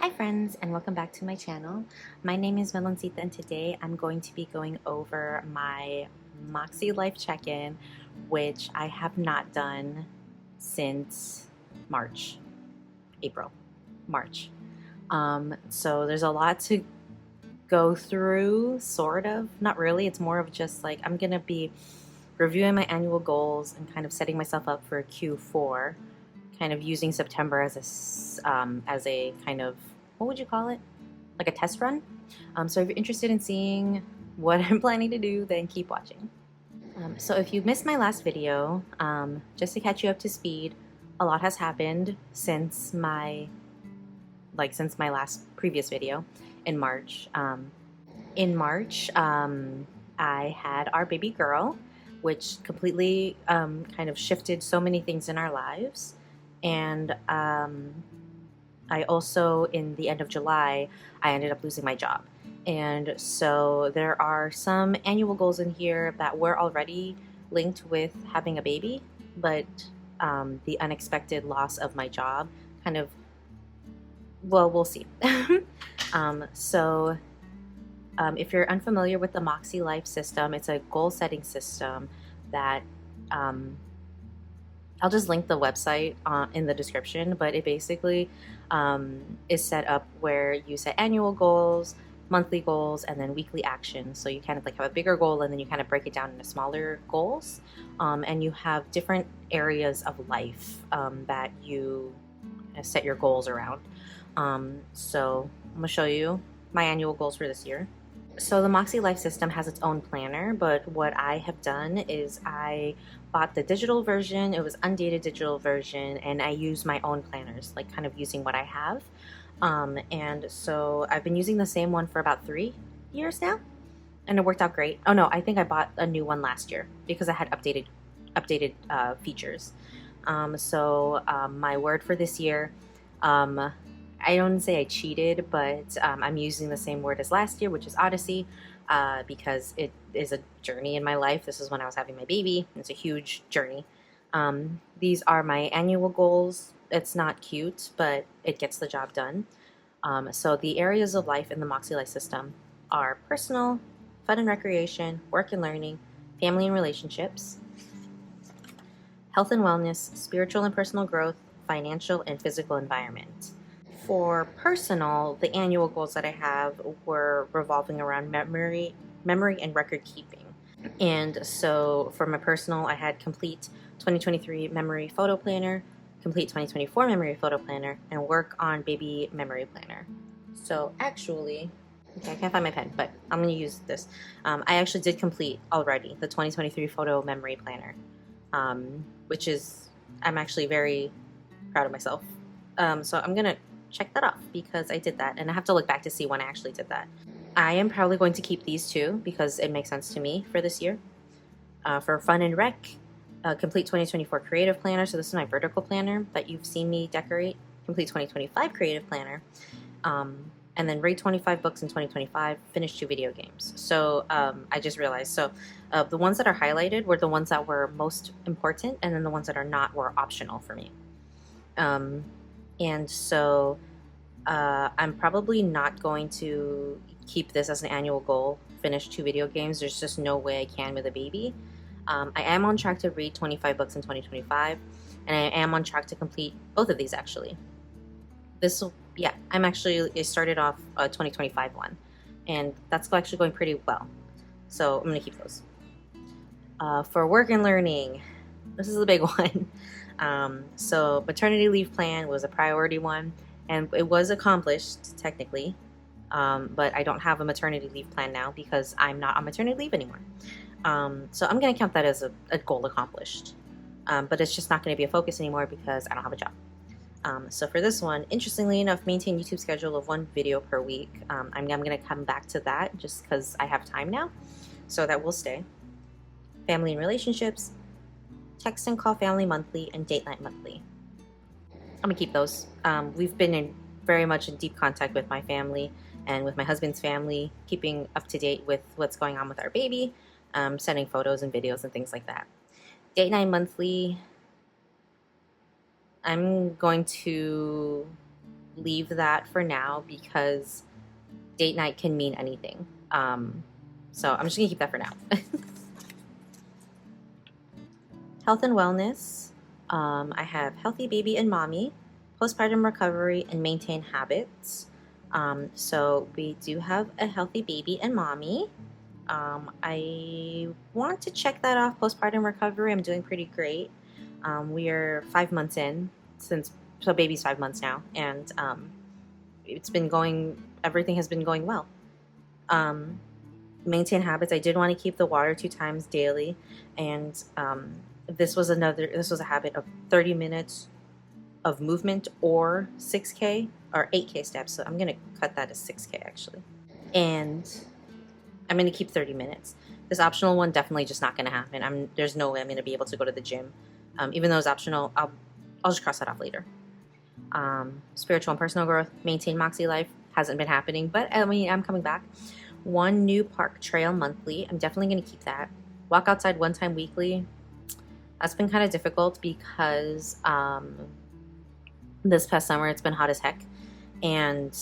Hi friends, and welcome back to my channel. My name is Meloncita, and today I'm going to be going over my Makselife check-in, which I have not done since March, April, March. So there's a lot to go through, sort of. Not really, it's more of just like I'm gonna be reviewing my annual goals and kind of setting myself up for Q4, kind of using September as a kind of, what would you call it? Like a test run. So if you're interested in seeing what I'm planning to do, then keep watching. So if you missed my last video, just to catch you up to speed, a lot has happened since my last previous video in March. I had our baby girl, which completely kind of shifted so many things in our lives. And I also, in the end of July, I ended up losing my job. And so there are some annual goals in here that were already linked with having a baby, but the unexpected loss of my job kind of, well, we'll see. If you're unfamiliar with the Makselife system, it's a goal-setting system that I'll just link the website in the description, but it basically is set up where you set annual goals, monthly goals, and then weekly actions. So you kind of like have a bigger goal and then you kind of break it down into smaller goals. And you have different areas of life that you set your goals around. So I'm gonna show you my annual goals for this year. So the Makselife system has its own planner, but what I have done is I bought the digital version. It was undated digital version, and I use my own planners, like kind of using what I have. And so I've been using the same one for about 3 years now, and it worked out great. Oh no, I think I bought a new one last year because I had updated features. My word for this year, I don't say I cheated, but I'm using the same word as last year, which is Odyssey, because it is a journey in my life. This is when I was having my baby. It's a huge journey. These are my annual goals. It's not cute, but it gets the job done. So the areas of life in the Makselife system are personal, fun and recreation, work and learning, family and relationships, health and wellness, spiritual and personal growth, financial and physical environment. For personal, the annual goals that I have were revolving around memory and record keeping. And so for my personal, I had complete 2023 memory photo planner, complete 2024 memory photo planner, and work on baby memory planner. So actually, okay, I can't find my pen, but I'm going to use this. I actually did complete already the 2023 photo memory planner, which is, I'm actually very proud of myself. So I'm going to check that off because I did that, and I have to look back to see when I actually did that. I am probably going to keep these two because it makes sense to me for this year. For fun and rec, complete 2024 creative planner. So this is my vertical planner that you've seen me decorate. Complete 2025 creative planner. And then read 25 books in 2025, finish 2 video games. So I just realized, so the ones that are highlighted were the ones that were most important, and then the ones that are not were optional for me. And so I'm probably not going to keep this as an annual goal, finish 2 video games. There's just no way I can with a baby. I am on track to read 25 books in 2025, and I am on track to complete both of these actually. I started off a 2025 one, and that's actually going pretty well. So I'm gonna keep those. For work and learning, this is a big one. So maternity leave plan was a priority one, and it was accomplished technically, but I don't have a maternity leave plan now because I'm not on maternity leave anymore. So I'm going to count that as a goal accomplished, but it's just not going to be a focus anymore because I don't have a job. So for this one, interestingly enough, maintain YouTube schedule of 1 video per week. I'm going to come back to that just because I have time now, so that will stay. Family and relationships, text and call family monthly, and date night monthly. I'm gonna keep those. We've been very much in deep contact with my family and with my husband's family, keeping up to date with what's going on with our baby, sending photos and videos and things like that. Date night monthly, I'm going to leave that for now because date night can mean anything. So I'm just gonna keep that for now. Health and wellness. I have healthy baby and mommy, postpartum recovery, and maintain habits. So we do have a healthy baby and mommy. I want to check that off. Postpartum recovery, I'm doing pretty great. We are 5 months in so baby's 5 months now, and it's been going. Everything has been going well. Maintain habits. I did want to keep the water 2 times daily, and this was a habit of 30 minutes of movement or 6K or 8K steps. So I'm gonna cut that to 6K actually, and I'm gonna keep 30 minutes. This optional one definitely just not gonna happen. There's no way I'm gonna be able to go to the gym, even though it's optional. I'll just cross that off later. Spiritual and personal growth, maintain Makselife hasn't been happening, but I mean I'm coming back. 1 new park trail monthly. I'm definitely going to keep that. Walk outside 1 time weekly. That's been kind of difficult because this past summer it's been hot as heck, and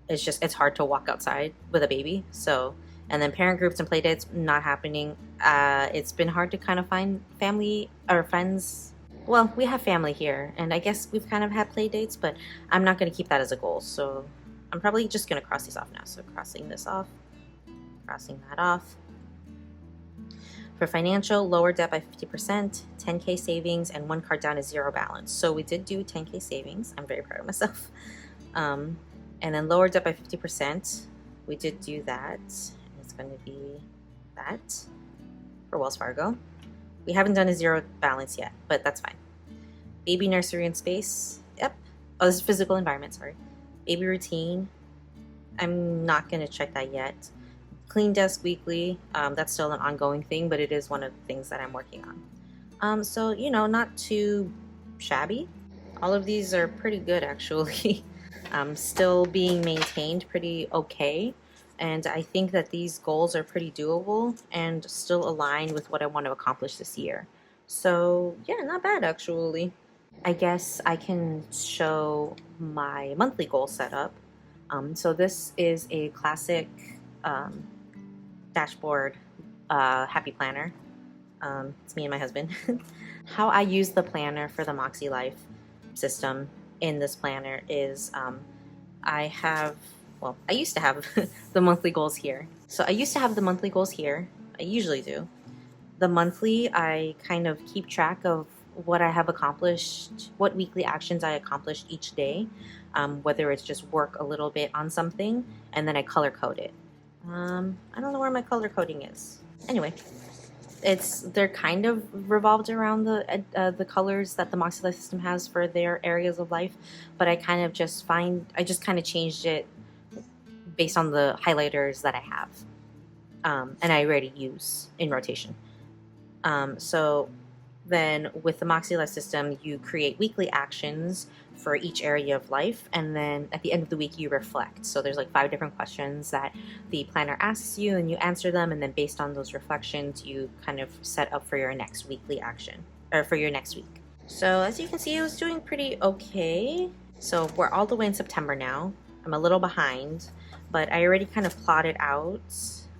it's hard to walk outside with a baby. So, and then parent groups and play dates not happening. It's been hard to kind of find family or friends. Well, we have family here, and I guess we've kind of had play dates, but I'm not going to keep that as a goal. So I'm probably just going to cross these off now. So crossing this off, crossing that off. For financial, lower debt by 50%, 10K savings, and 1 card down is 0 balance. So we did do 10K savings. I'm very proud of myself. And then lower debt by 50%. We did do that. It's going to be that for Wells Fargo. We haven't done a 0 balance yet, but that's fine. Baby nursery and space. Yep. Oh, this is physical environment, sorry. Baby routine. I'm not going to check that yet. Clean desk weekly. That's still an ongoing thing, but it is one of the things that I'm working on. So, you know, not too shabby. All of these are pretty good, actually. Still being maintained pretty okay. And I think that these goals are pretty doable and still aligned with what I want to accomplish this year. So, yeah, not bad, actually. I guess I can show my monthly goal setup. So this is a classic dashboard happy planner. It's me and my husband. How I use the planner for the Makselife system in this planner is I used to have the monthly goals here. So I used to have the monthly goals here. I usually do. The monthly, I kind of keep track of what I have accomplished, what weekly actions I accomplished each day, whether it's just work a little bit on something, and then I color code it. I don't know where my color coding is. Anyway, they're kind of revolved around the colors that the Makselife system has for their areas of life, but I just kind of changed it based on the highlighters that I have, and I already use in rotation. So then with the Makselife system, you create weekly actions for each area of life, and then at the end of the week you reflect. So there's like 5 different questions that the planner asks you, and you answer them, and then based on those reflections you kind of set up for your next weekly action, or for your next week. So as you can see, I was doing pretty okay. So we're all the way in September now. I'm a little behind, but I already kind of plotted out,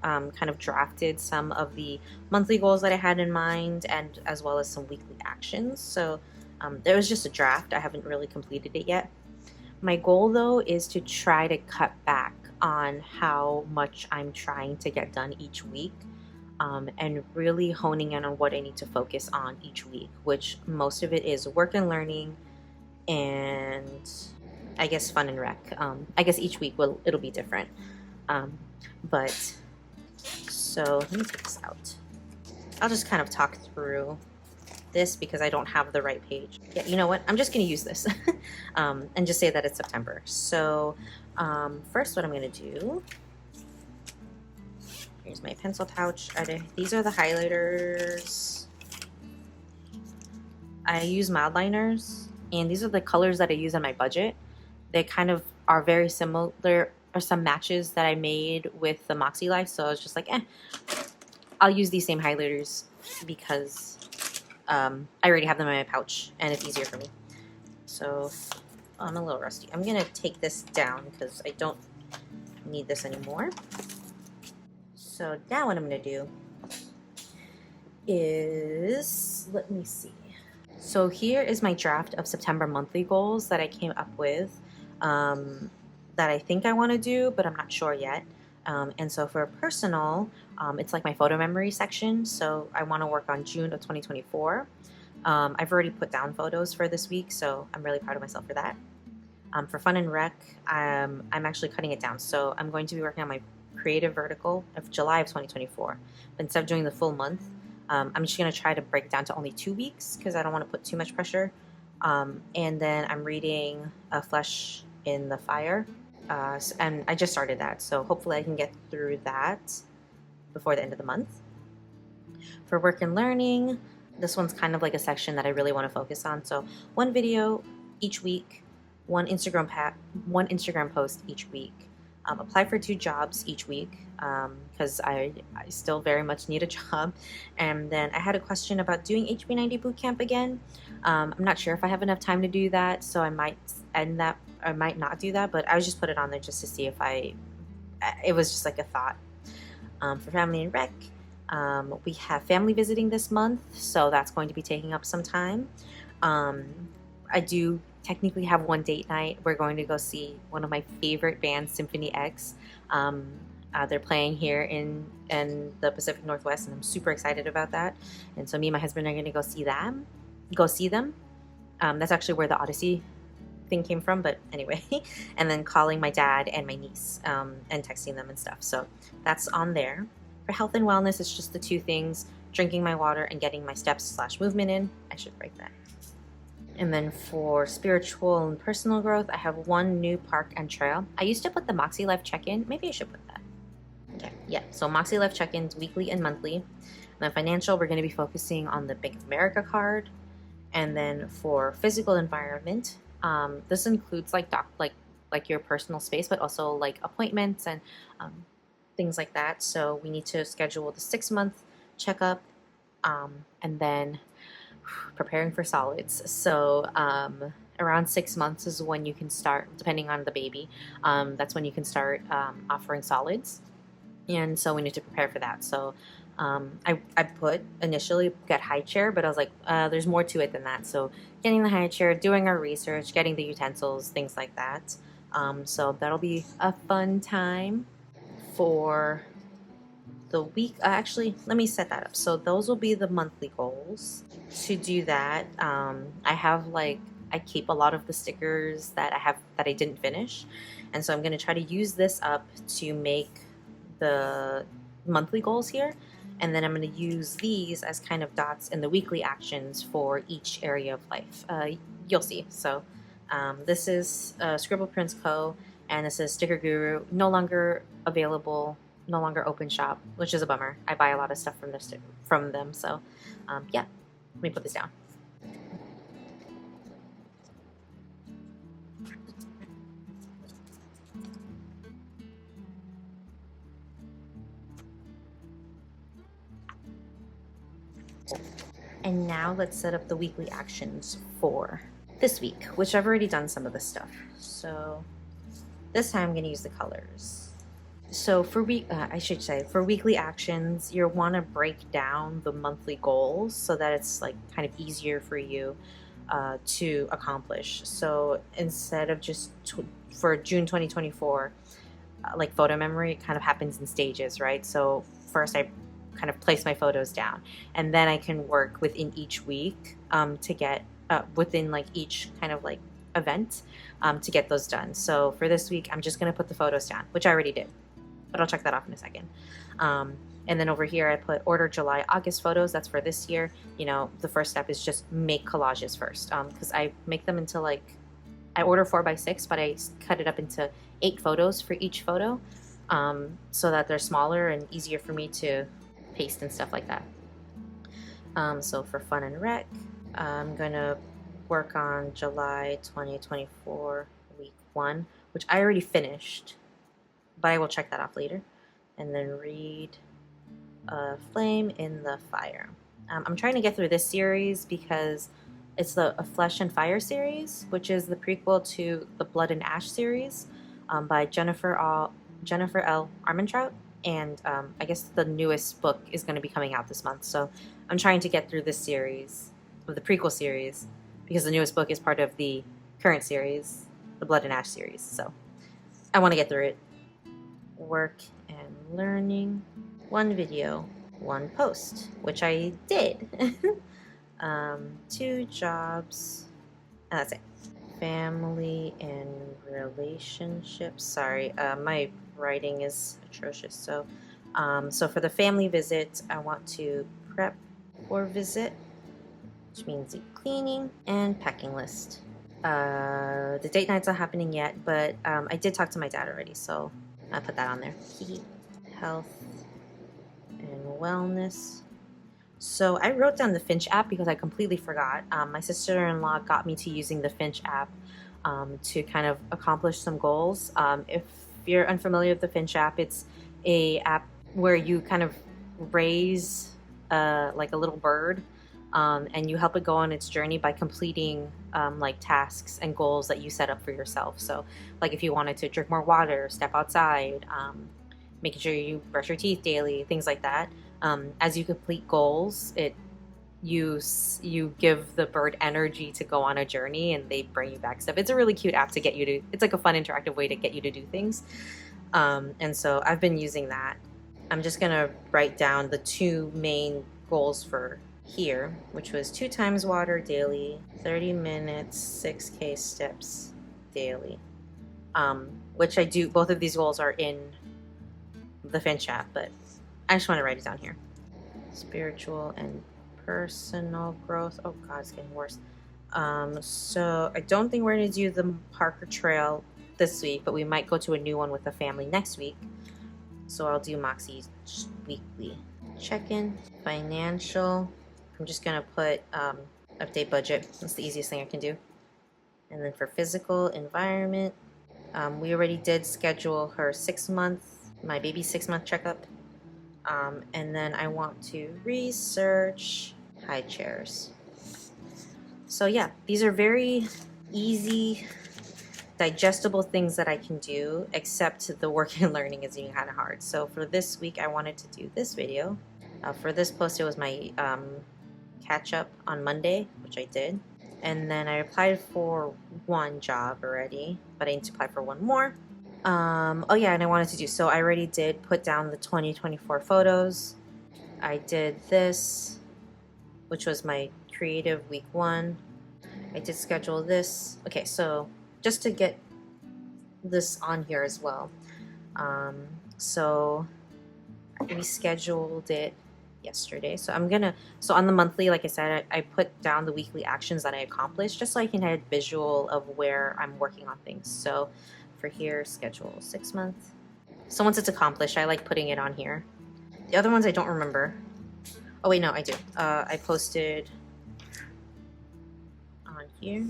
kind of drafted some of the monthly goals that I had in mind, and as well as some weekly actions. So there was just a draft. I haven't really completed it yet. My goal though is to try to cut back on how much I'm trying to get done each week, and really honing in on what I need to focus on each week, which most of it is work and learning, and I guess fun and rec. I guess each week it'll be different. But so let me take this out. I'll just kind of talk through this because I don't have the right page. Yeah, you know what? I'm just going to use this and just say that it's September. So first what I'm going to do, here's my pencil pouch. These are the highlighters. I use mild liners, and these are the colors that I use on my budget. They kind of are very similar. There are some matches that I made with the Makselife, so I was just like, I'll use these same highlighters because I already have them in my pouch and it's easier for me. So I'm a little rusty. I'm gonna take this down because I don't need this anymore. So now what I'm gonna do is, let me see. So here is my draft of September monthly goals that I came up with, that I think I want to do, but I'm not sure yet. And so for personal, it's like my photo memory section. So I want to work on June of 2024. I've already put down photos for this week, so I'm really proud of myself for that. For fun and rec, I'm actually cutting it down. So I'm going to be working on my creative vertical of July of 2024. But instead of doing the full month, I'm just going to try to break it down to only 2 weeks because I don't want to put too much pressure. And then I'm reading Flesh in the Fire. And I just started that. So hopefully I can get through that before the end of the month. For work and learning, this one's kind of like a section that I really want to focus on. So one video each week, one Instagram post each week. Apply for 2 jobs each week because I still very much need a job. And then I had a question about doing HB90 bootcamp again. I'm not sure if I have enough time to do that, so I might end that. I might not do that, but I was just put it on there just to see if it was just like a thought. For family and rec, we have family visiting this month, so that's going to be taking up some time. I do technically have one date night. We're going to go see one of my favorite bands, Symphony X. They're playing here in the Pacific Northwest, and I'm super excited about that. And so me and my husband are going to go see them. That's actually where the Odyssey thing came from, but anyway. And then calling my dad and my niece and texting them and stuff. So that's on there. For health and wellness, it's just the 2 things: drinking my water and getting my steps/movement in. I should write that. And then for spiritual and personal growth, I have 1 new park and trail. I used to put the Makselife check-in. Maybe I should put that. Okay, yeah. So Makselife check-ins weekly and monthly. And then financial, we're going to be focusing on the Bank of America card. And then for physical environment, this includes like your personal space, but also like appointments and things like that. So we need to schedule the 6-month checkup, and then preparing for solids. So around 6 months is when you can start, depending on the baby, that's when you can start offering solids. And so we need to prepare for that. So I put initially get high chair, but I was like, there's more to it than that. So getting the high chair, doing our research, getting the utensils, things like that. So that'll be a fun time. For the week, actually, let me set that up. So those will be the monthly goals. To do that, I keep a lot of the stickers that I didn't finish, and so I'm going to try to use this up to make the monthly goals here, and then I'm going to use these as kind of dots in the weekly actions for each area of life. You'll see. So this is Scribble Prints Co., and this is Sticker Guru, no longer available, no longer open shop, which is a bummer. I buy a lot of stuff from them, so yeah, let me put this down. And now let's set up the weekly actions for this week, which I've already done some of this stuff. So this time I'm going to use the colors. So for weekly actions, you'll want to break down the monthly goals so that it's like kind of easier for you to accomplish. So instead of just for June 2024, like photo memory, it kind of happens in stages, right? So first I kind of place my photos down, and then I can work within each week to get within like each kind of like event to get those done. So for this week, I'm just going to put the photos down, which I already did, but I'll check that off in a second. And then over here, I put order July, August photos. That's for this year. You know, the first step is just make collages first, because I make them into like, I order 4x6, but I cut it up into 8 photos for each photo, so that they're smaller and easier for me to paste and stuff like that. So for fun and rec, I'm gonna work on July 2024 week 1, which I already finished, but I will check that off later. And then read Flame in the Fire. I'm trying to get through this series because It's the A Flesh and Fire series, which is the prequel to the Blood and Ash series by Jennifer L. Armentrout. And I guess the newest book is going to be coming out this month. So I'm trying to get through this series, of the prequel series, because the newest book is part of the current series, the Blood and Ash series. So I want to get through it. Work and learning. One video, one post, which I did. 2 jobs, and that's it. Family and relationships. Sorry, my writing is atrocious. So, so for the family visit, I want to prep for visit, which means cleaning and packing list. The date night's not happening yet, but I did talk to my dad already, so I put that on there. Health and wellness. So I wrote down the Finch app because I completely forgot. My sister-in-law got me to using the Finch app to kind of accomplish some goals. If you're unfamiliar with the Finch app, it's a app where you kind of raise like a little bird, and you help it go on its journey by completing like tasks and goals that you set up for yourself. So like if you wanted to drink more water, step outside, making sure you brush your teeth daily, things like that. As you complete goals, you give the bird energy to go on a journey, and they bring you back stuff. It's a really cute app to get you to. It's like a fun, interactive way to get you to do things. And so I've been using that. I'm just gonna write down the 2 main goals for here, which was 2 times water daily, 30 minutes, 6K steps daily. Which I do. Both of these goals are in the Finch app, but I just want to write it down here. Spiritual and personal growth. Oh God, it's getting worse. So I don't think we're going to do the Parker Trail this week, but we might go to a new one with the family next week. So I'll do Makse's weekly check-in. Financial. I'm just going to put update budget. That's the easiest thing I can do. And then for physical environment, we already did schedule her my baby's 6-month checkup. And then I want to research high chairs. So yeah, these are very easy, digestible things that I can do, except the work and learning is being kind of hard. So for this week, I wanted to do this video. For this post, it was my catch up on Monday, which I did. And then I applied for 1 job already, but I need to apply for 1 more. Oh yeah, and I wanted to do, so I already did put down the 2024 photos. I did this, which was my creative week 1. I did schedule this. Okay, so just to get this on here as well. So we scheduled it yesterday. So so on the monthly, like I said, I put down the weekly actions that I accomplished, just so I can have a visual of where I'm working on things. So for here, schedule 6 months. So once it's accomplished, I like putting it on here. The other ones I don't remember. Oh wait, no, I do. I posted on here.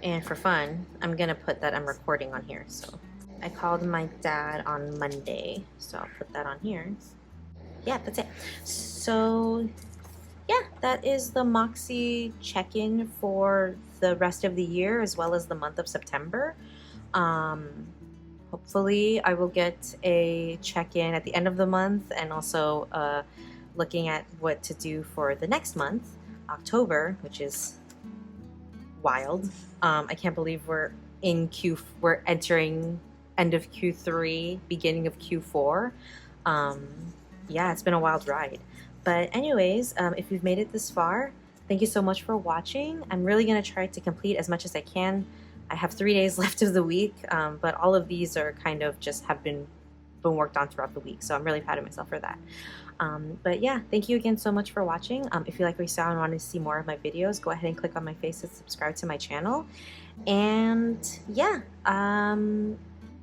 And for fun, I'm gonna put that I'm recording on here. So I called my dad on Monday, so I'll put that on here. Yeah, that's it. So yeah, that is the Makse check-in for the rest of the year as well as the month of September. Hopefully I will get a check-in at the end of the month, and also looking at what to do for the next month, October, which is wild. I can't believe we're entering end of Q3, beginning of Q4. Yeah, it's been a wild ride. But anyways, if you've made it this far, thank you so much for watching. I'm really gonna try to complete as much as I can. I have 3 days left of the week, but all of these are kind of just have been worked on throughout the week. So I'm really proud of myself for that. But yeah, thank you again so much for watching. If you like what you saw and want to see more of my videos, go ahead and click on my face and subscribe to my channel. And yeah,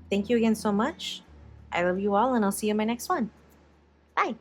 thank you again so much. I love you all, and I'll see you in my next one. Bye.